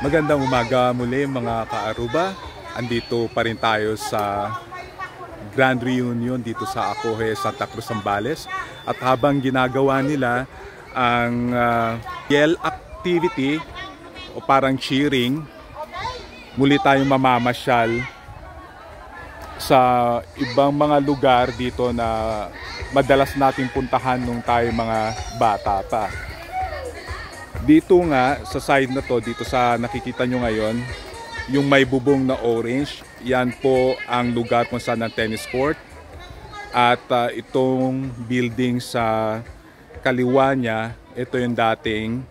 Magandang umaga muli mga ka-Aruba. Andito pa rin tayo sa Grand Reunion dito sa Acoje, Santa Cruz, Zambales. At habang ginagawa nila ang yell activity o parang cheering, muli tayong mamamasyal sa ibang mga lugar dito na madalas nating puntahan nung tayo mga bata pa. Dito nga sa side na to, dito sa nakikita nyo ngayon, yung may bubong na orange, yan po ang lugar kung saan ang tennis court. At itong building sa kaliwa niya, ito yung dating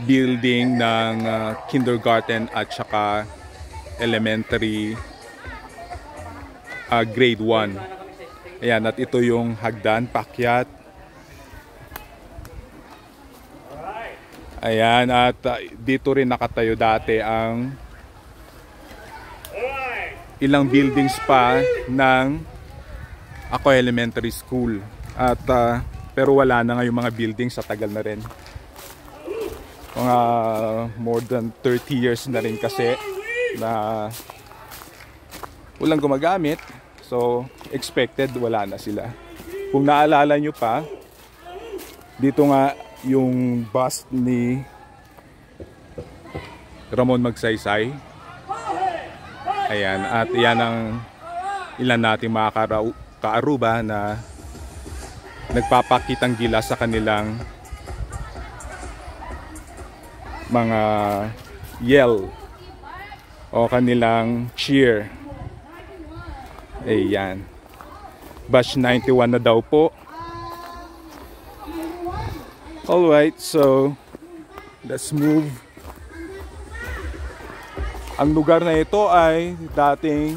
building ng kindergarten at saka elementary grade 1. Ayan, at ito yung hagdan, paakyat. Ayan, at dito rin nakatayo dati ang ilang buildings pa ng Acoje Elementary School. At pero wala na nga yung mga buildings, sa tagal na rin. Mga more than 30 years na rin kasi na walang gumagamit. So expected wala na sila. Kung naalala nyo pa, dito nga yung bus ni Ramon Magsaysay. Ayan, at yan ang ilan nating mga ka-Aruba na nagpapakitang gilas sa kanilang mga yell o kanilang cheer. Ayan, batch 91 na daw po. Alright, so let's move. Ang lugar na ito ay dating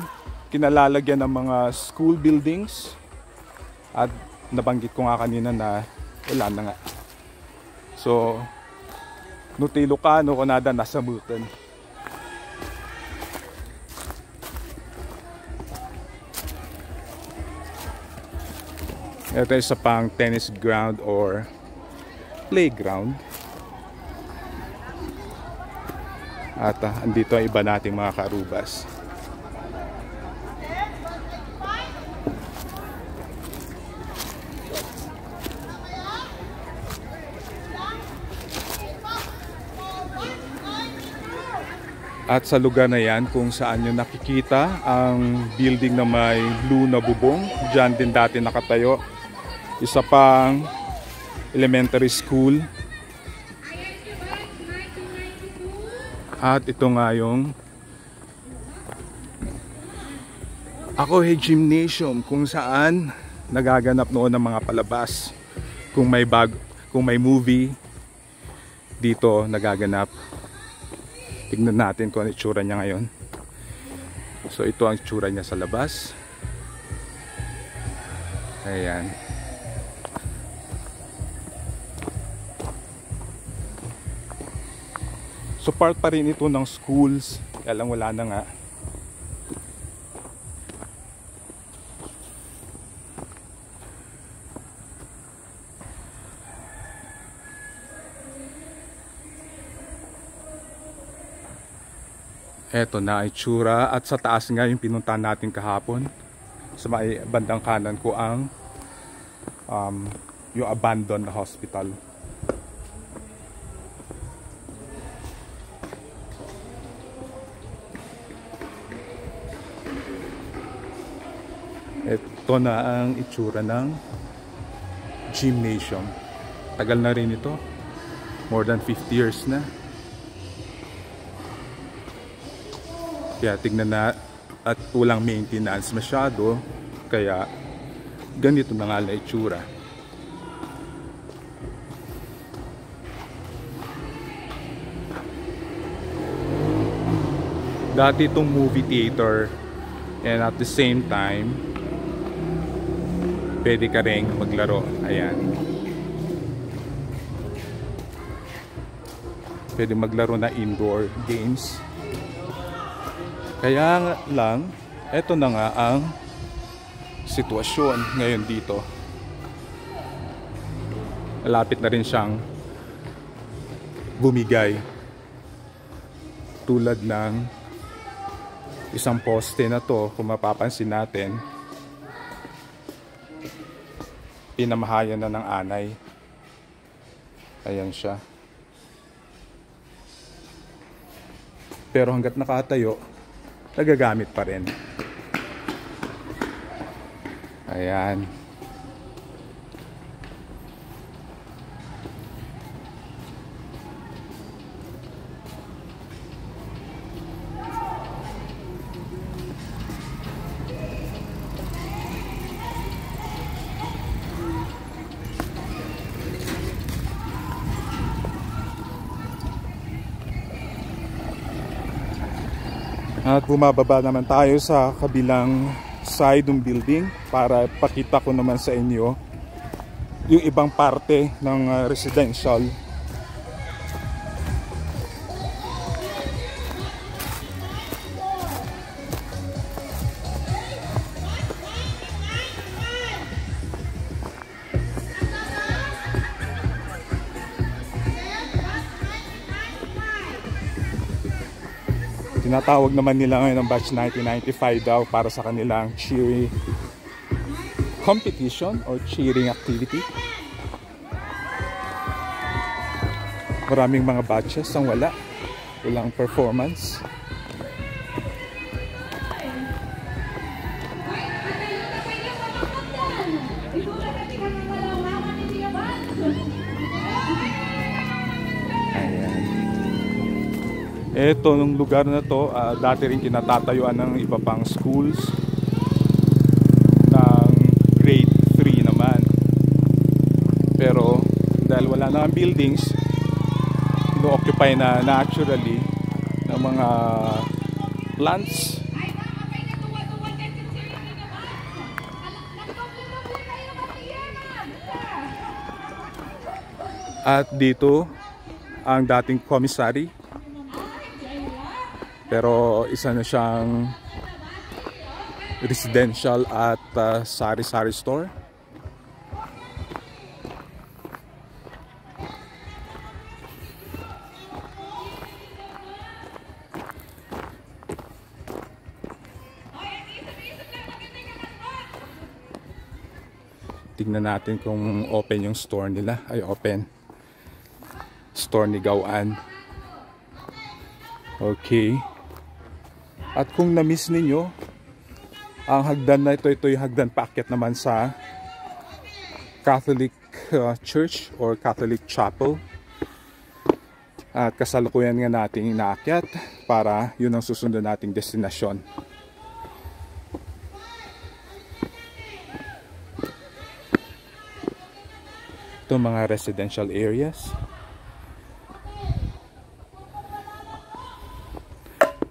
kinalalagyan ng mga school buildings. At nabanggit ko nga kanina na wala na nga. So, Nutilo ka, no kunada nasa butan. Ito isa pang tennis ground or playground. At andito ang iba nating mga ka-Arubas. At sa lugar na yan kung saan nyo nakikita ang building na may blue na bubong, dyan din dati nakatayo isa pang elementary school. At ito nga yung Acoje Gymnasium kung saan nagaganap noon ng mga palabas. Kung may movie dito nagaganap. Tignan natin kung ano itsura niya ngayon. So ito ang itsura niya sa labas. Ayan. So part pa rin ito ng schools, kaya lang wala na nga. Eto na itsura, at sa taas nga yung pinuntahan natin kahapon. Sa may bandang kanan ko ang yung abandoned hospital. Ito na ang itsura ng gymnasium. Tagal na rin ito. More than 50 years na. Kaya tignan na, at walang maintenance masyado. Kaya ganito na nga na itsura. Dati itong movie theater, and at the same time pwede ka rin maglaro. Ayan, pwede maglaro na indoor games. Kaya lang, eto na nga ang sitwasyon ngayon dito. Malapit na rin siyang bumigay. tulad ng isang poste na to, kung mapapansin natin, pinamahayan na ng anay. Ayan siya. Pero hanggat nakatayo, nagagamit pa rin. Ayan. At bumababa naman tayo sa kabilang side ng building para pakita ko naman sa inyo yung ibang parte ng residential. Tinatawag naman nila ngayon ang batch 1995 daw para sa kanilang cheering competition or cheering activity. Maraming mga batches ang walang performance. Ito, nung lugar na to, dati rin kinatatayuan ng iba pang schools ng grade 3 naman. Pero dahil wala na ang buildings, ino-occupy na naturally ng mga plants. At dito ang dating commissary. Pero isa na siyang residential at sari-sari store. Tingnan natin kung open yung store nila. Ay, open. Store ni Gauan. Okay. At kung na-miss ninyo, ang hagdan na ito yung hagdan paakyat naman sa Catholic Church or Catholic Chapel. At kasalukuyan nga natin inaakyat para yun ang susunod nating destinasyon. Ito mga residential areas.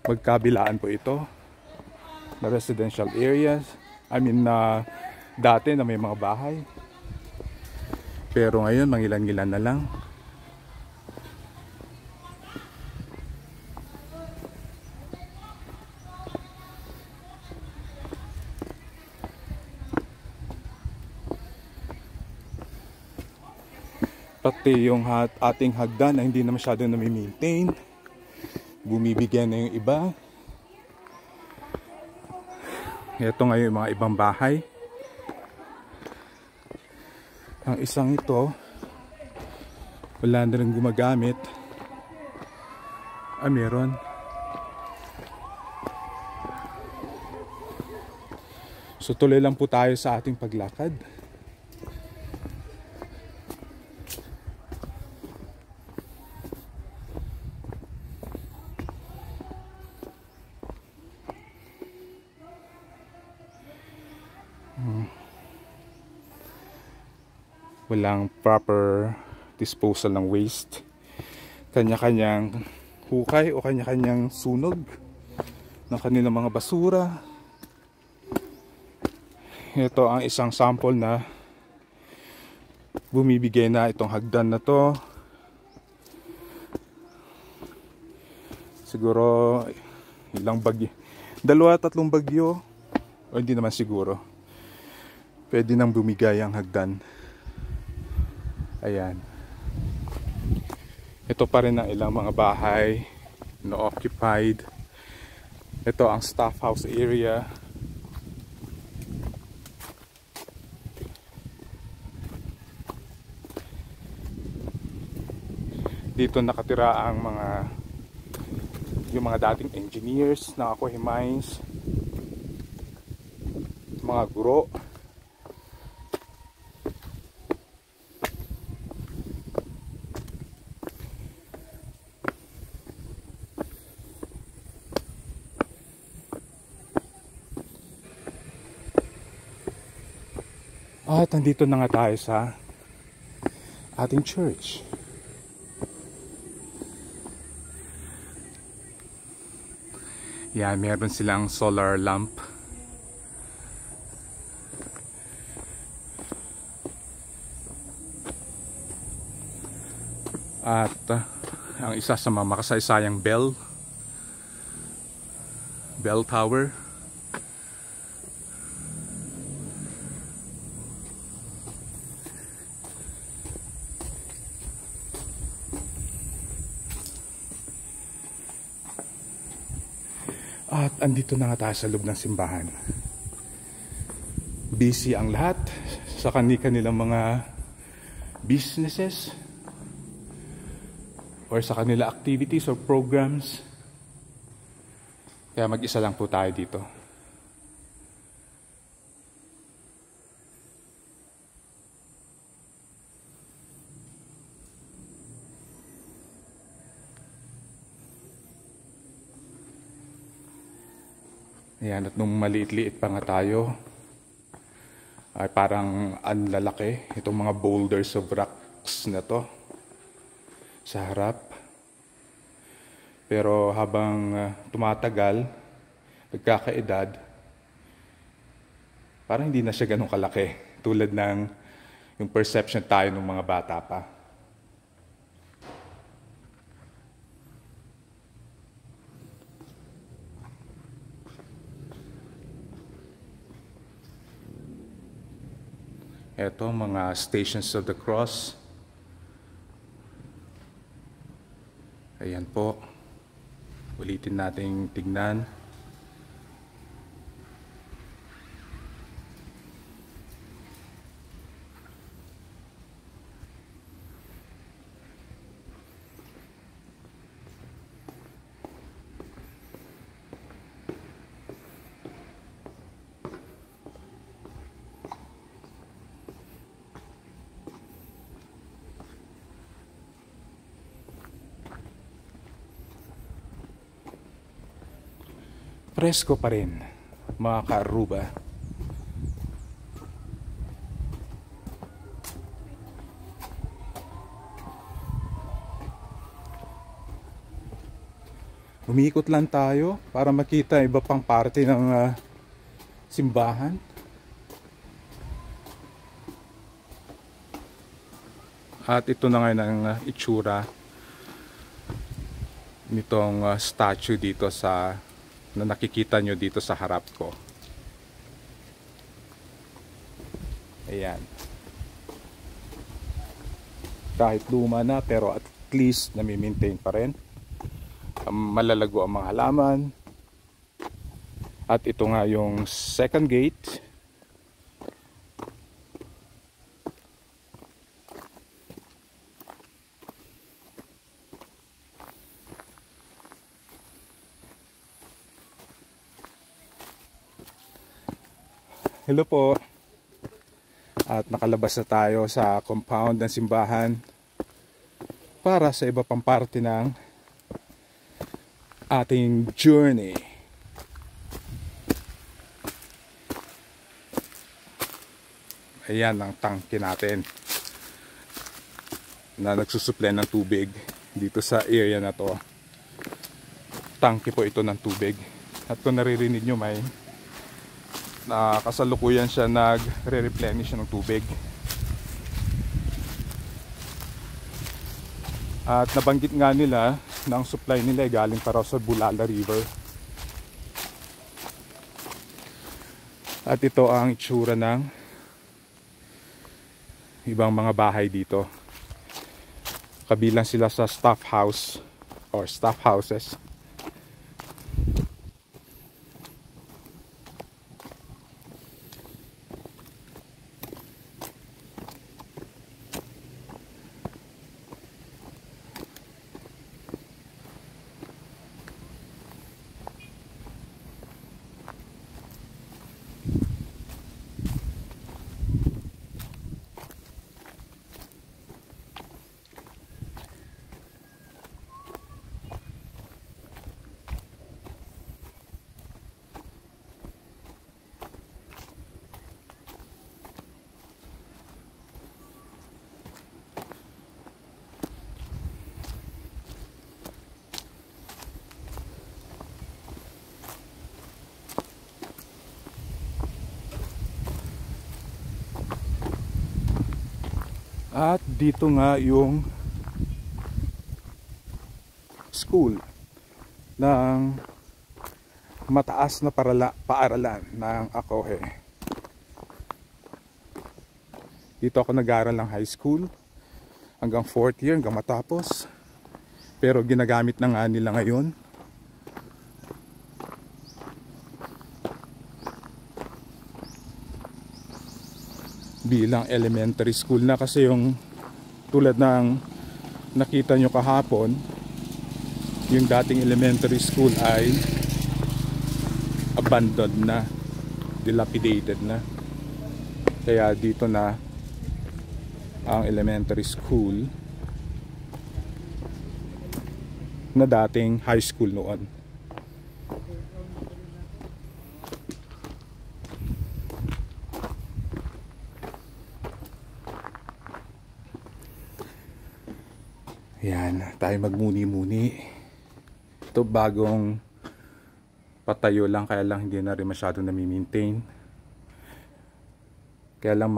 Magkabilaan po ito na residential areas. I mean dati na may mga bahay, pero ngayon mangilan-ngilan na lang. Pati yung ating hagdan na hindi na masyadong nami-maintain, bumibigyan na yung iba. Ito ngayon yung mga ibang bahay. Ang isang ito, wala na rin gumagamit. Meron. So tuloy lang po tayo sa ating paglakad. Walang proper disposal ng waste. Kanya-kanyang hukay o kanya-kanyang sunog ng kanilang mga basura. Ito ang isang sample na bumibigay na itong hagdan na to. Siguro ilang bagyo, 2-3 bagyo, o hindi naman siguro, pwede nang bumigay ang hagdan. Ayan. Ito pa rin ang ilang mga bahay no occupied. Ito ang staff house area. Dito nakatira ang yung mga dating engineers ng Akuhe Mines, mga guro. At nandito na nga tayo sa ating church. Yan, meron silang solar lamp. At ang isa sa mga makasaysayang bell tower. At andito na nga tayo sa loob ng simbahan. Busy ang lahat sa kanilang mga businesses or sa kanila activities or programs. Kaya mag-isa lang po tayo dito. Ayan, at nung maliit-liit pa nga tayo, ay parang anlalaki itong mga boulders of rocks na to sa harap. Pero habang tumatagal, nagkakaedad, parang hindi na siya ganun kalaki. Tulad ng yung perception tayo ng mga bata pa. Ito, mga Stations of the Cross. Ayan po. Ulitin nating tignan. Presko pa rin, mga ka-Aruba. Umiikot lang tayo para makita iba pang parte ng simbahan. At ito na ngayon ang itsura nitong statue dito na nakikita nyo dito sa harap ko. Ayan. Kahit luma na, pero at least nami-maintain pa rin. Malalago ang mga halaman. At ito nga yung second gate. Hello po. At nakalabas na tayo sa compound ng simbahan para sa iba pang parte ng ating journey. Ayan ang tangke natin na nagsusupply ng tubig dito sa area na to. Tangke po ito ng tubig. At kung naririnig nyo, may na kasalukuyan siya nagre-replenish ng tubig. At nabanggit nga nila na ang supply nila ay galing para sa Bulala River. At ito ang itsura ng ibang mga bahay dito. Kabilang sila sa staff house or staff houses. dito nga yung school ng mataas na paaralan ng Acoje. Dito ako nag-aaral ng high school hanggang 4th year, hanggang matapos. Pero ginagamit na nga nila ngayon bilang elementary school na, kasi yung tulad ng nakita nyo kahapon, yung dating elementary school ay abandoned na, dilapidated na. Kaya dito na ang elementary school na dating high school noon. Yan, tayo magmuni-muni. Ito bagong patayo lang, kaya lang hindi na rin masyadong nami-maintain. Kaya lang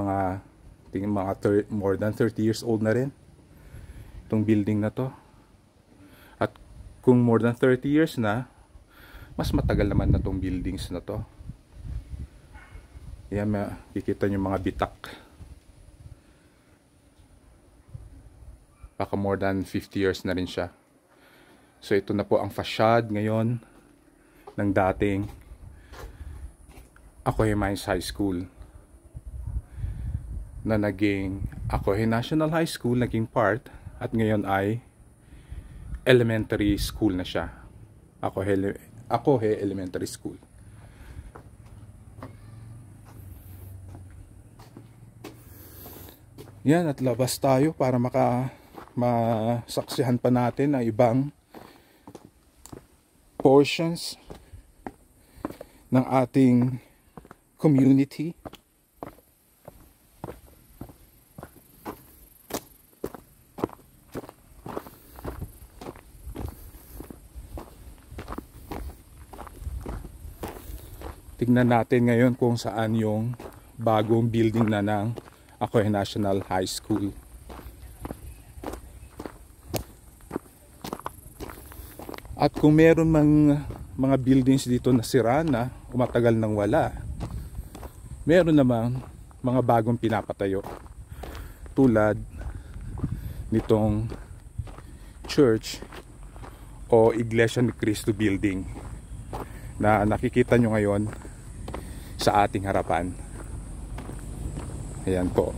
more than 30 years old na rin itong building na to. At kung more than 30 years na, mas matagal naman na itong buildings na to. Yan, makikita nyo mga bitak. Baka more than 50 years na rin siya. So ito na po ang facade ngayon ng dating Acoje Mines High School, na naging Acoje National High School, naging part, at ngayon ay elementary school na siya. Acoje Elementary School. Yan, at labas tayo para masaksihan pa natin ang ibang portions ng ating community. Tignan natin ngayon kung saan yung bagong building na ng Acoje National High School. At kung meron mga buildings dito na sira na, umatagal nang wala, meron namang mga bagong pinapatayo. Tulad nitong church o Iglesia ni Cristo building na nakikita nyo ngayon sa ating harapan. Ayan po.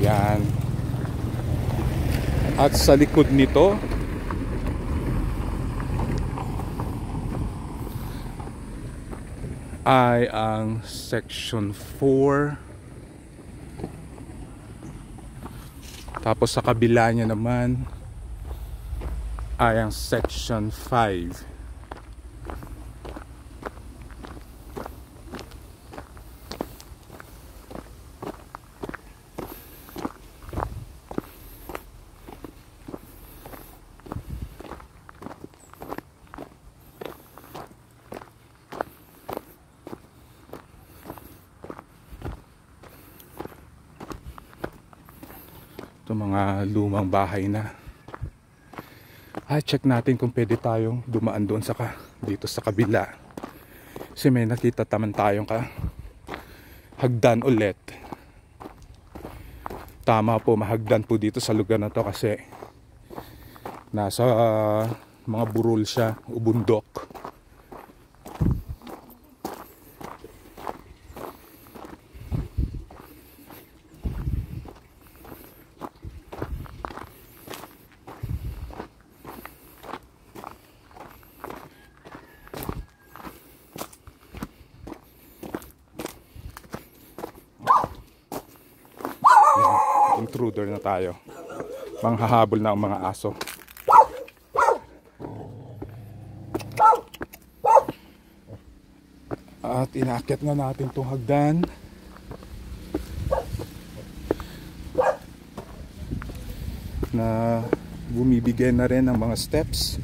Ayan. At sa likod nito ay ang section 4. Tapos sa kabila niya naman ay ang section 5. Ito mga lumang bahay na. Check natin kung pwede tayong dumaan doon dito sa kabila. Kasi may nakita taman tayong hagdan ulit. Tama po, mahagdan po dito sa lugar na to kasi nasa mga burol siya, ubundok. Intruder na tayo. Manghahabol na ang mga aso. At inaakyat na natin itong hagdan. Na bumibigay na rin ng mga steps.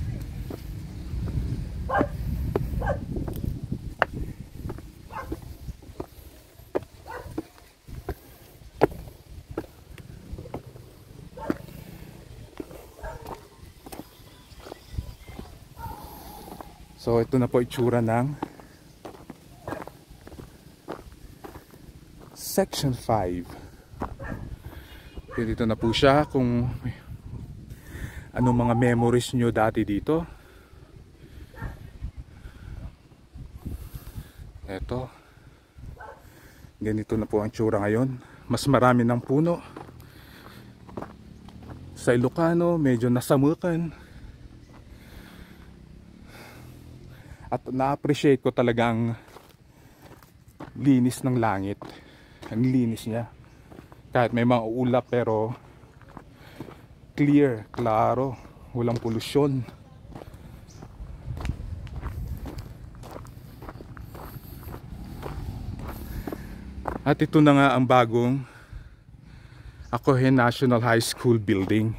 So ito na po itsura ng Section 5. Dito na po siya kung anong mga memories nyo dati dito. Eto, ganito na po ang itsura ngayon. Mas marami ng puno. Sa Ilocano medyo nasamukan. At na-appreciate ko talagang linis ng langit. Ang linis niya. Kahit may mga ulap pero clear, klaro, walang polusyon. At ito na nga ang bagong Acohen National High School building.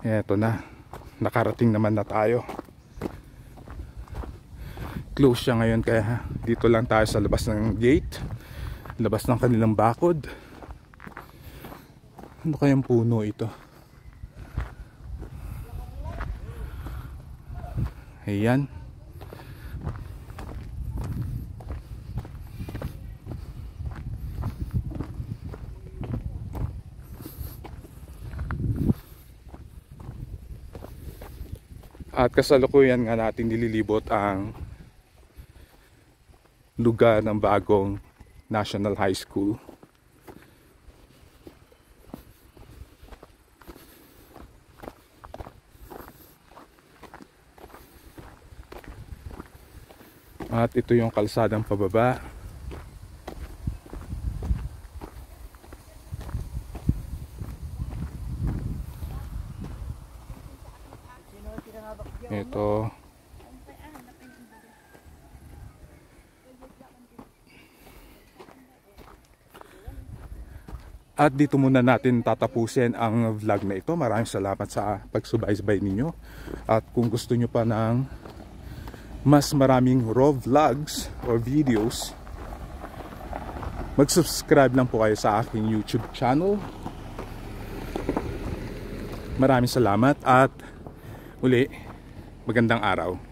Eto na. Nakarating naman na tayo. Close siya ngayon kaya dito lang tayo sa labas ng gate, labas ng kanilang bakod. Ano kayang puno ito? Ayan. At kasalukuyan nga natin nililibot ang lugar ng bagong National High School. At ito yung kalsadang pababa. Ito. At dito muna natin tatapusin ang vlog na ito. Maraming salamat sa pagsubaybay ninyo. At kung gusto nyo pa ng mas maraming raw vlogs or videos, mag-subscribe lang po kayo sa aking YouTube channel. Maraming salamat at uli, magandang araw.